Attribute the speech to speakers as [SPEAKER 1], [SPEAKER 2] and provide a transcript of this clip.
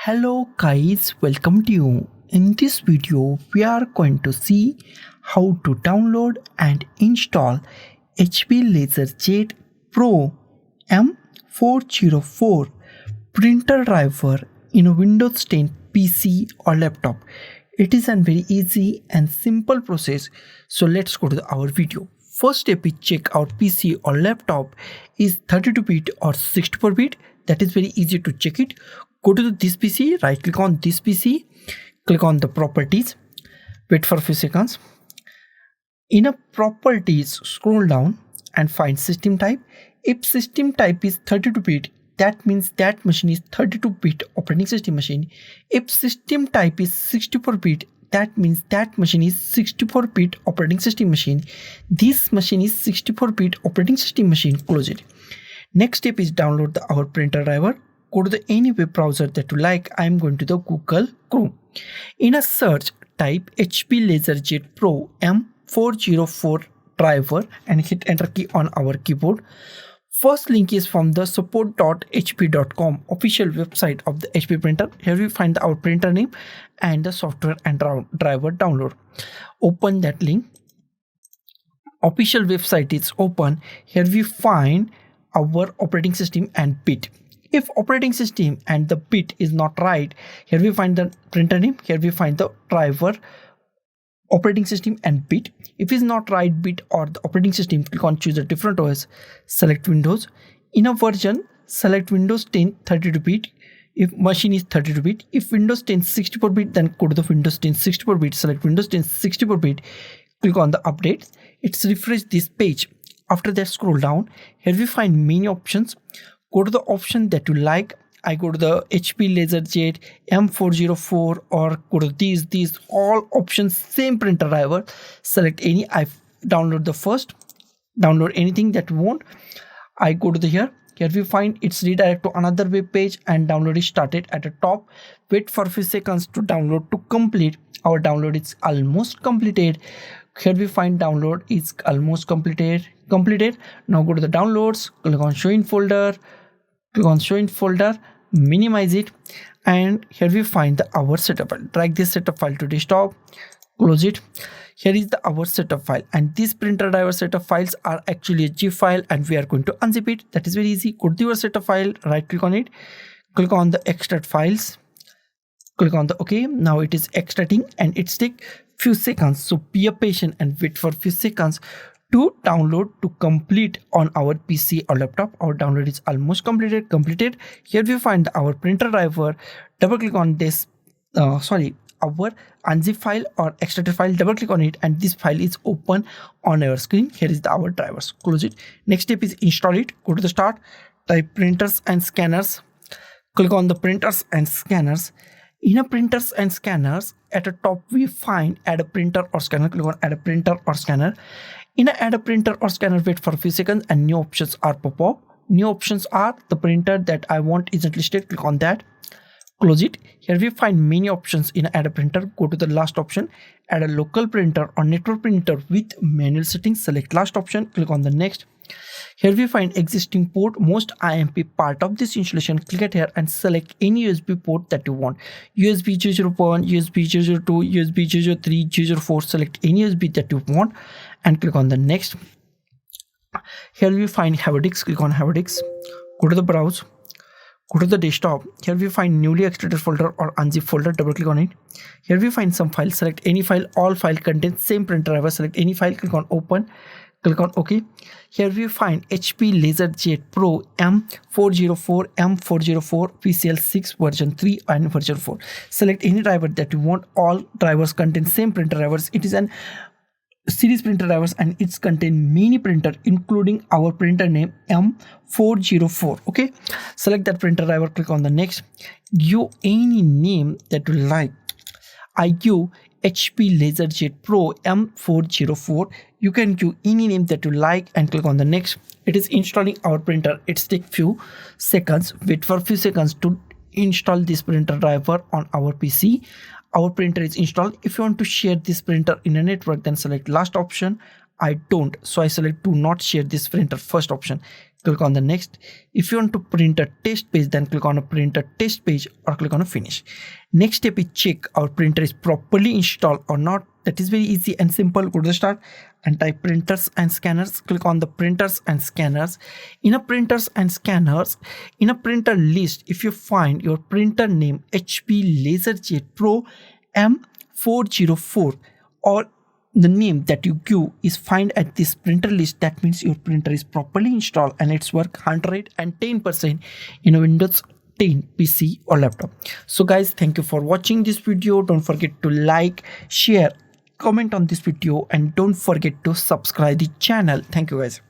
[SPEAKER 1] Hello guys, welcome to you. In this video, we are going to see how to download and install HP LaserJet Pro M404 printer driver in a Windows 10 PC or laptop. It is a very easy and simple process. So let's go to our video. First step is check our PC or laptop is 32-bit or 64-bit. That is very easy to check it. Go to this PC, right click on this PC, click on the properties, wait for a few seconds. In a properties, scroll down and find system type. If system type is 32-bit, that means that machine is 32-bit operating system machine. If system type is 64-bit, that means that machine is 64-bit operating system machine. This machine is 64-bit operating system machine. Close it. Next step is download our printer driver. Go to any web browser that you like. I'm going to the Google Chrome. In a search, type HP LaserJet Pro M404 driver and hit enter key on our keyboard. First link is from the support.hp.com official website of the HP printer. Here we find our printer name and the software and driver download. Open that link. Official website is open. Here we find our operating system and bit. If operating system and the bit is not right, here we find the printer name, here we find the driver, operating system and bit. If it's not right bit or the operating system, click on choose a different OS, select Windows. In a version, select Windows 10 32-bit. If machine is 32-bit, if Windows 10 64-bit, then go to the Windows 10 64-bit, select Windows 10 64-bit, click on the update. It's refresh this page. After that, scroll down. Here we find many options. Go to the option that you like. I go to the HP LaserJet M404 or go to these all options, same printer driver. Select any. I download the first. Download anything that you want. I go to the here. Here we find it's redirect to another web page and download is started at the top. Wait for a few seconds to download to complete. Our download is almost completed. Here we find download is almost completed. Now go to the downloads, click on show in folder, minimize it, and here we find our setup file. Drag this setup file to desktop, close it. Here is our setup file, and this printer driver setup files are actually a zip file, and we are going to unzip it. That is very easy. Go to your setup file, right click on it, click on the extract files, click on the OK. Now it is extracting and it's take few seconds, so be patient and wait for few seconds to download to complete on our PC or laptop. Our download is almost completed. Here we find our printer driver. Double click on this our unzip file or extracted file. Double click on it and this file is open on our screen. Here is our drivers. Close it. Next step is install it. Go to the start, type printers and scanners, click on the printers and scanners. In a printers and scanners, at the top we find add a printer or scanner. Click on add a printer or scanner. In a add a printer or scanner, wait for a few seconds and new options are pop up. New options are the printer that I want isn't listed. Click on that, close it. Here we find many options in add a printer. Go to the last option, add a local printer or network printer with manual settings. Select last option, click on the next. Here we find existing port, most IMP part of this installation. Click it here and select any USB port that you want. USB 001, USB 002, USB 003, 004. Select any USB that you want and click on the next. Here we find Havadics. Click on Havadics. Go to the browse. Go to the desktop. Here we find newly extracted folder or unzip folder. Double click on it. Here we find some files. Select any file. All file contains same printer driver. Select any file. Click on open. Click on OK. Here we find HP LaserJet Pro M404, M404, PCL 6 version 3 and version 4. Select any driver that you want. All drivers contain same printer drivers. It is an series printer drivers and it's contain mini printer including our printer name M404. Okay, select that printer driver. Click on the next. Give any name that you like. I give HP LaserJet Pro M404. You can give any name that you like and click on the next. It is installing our printer. It's take few seconds. Wait for a few seconds to install this printer driver on our PC. Our printer is installed. If you want to share this printer in a network, then select last option. I don't, so I select do not share this printer, first option. click on the next. If you want to print a test page, then click on a print a test page or click on a finish. Next step is check our printer is properly installed or not. That is very easy and simple. Go to the start and type printers and scanners. Click on the printers and scanners. In a printers and scanners, in a printer list, if you find your printer name HP LaserJet Pro M404 or the name that you give is find at this printer list, that means your printer is properly installed and it's work 110% in a Windows 10 PC or laptop. So guys, thank you for watching this video. Don't forget to like, share, comment on this video, and don't forget to subscribe the channel. Thank you guys.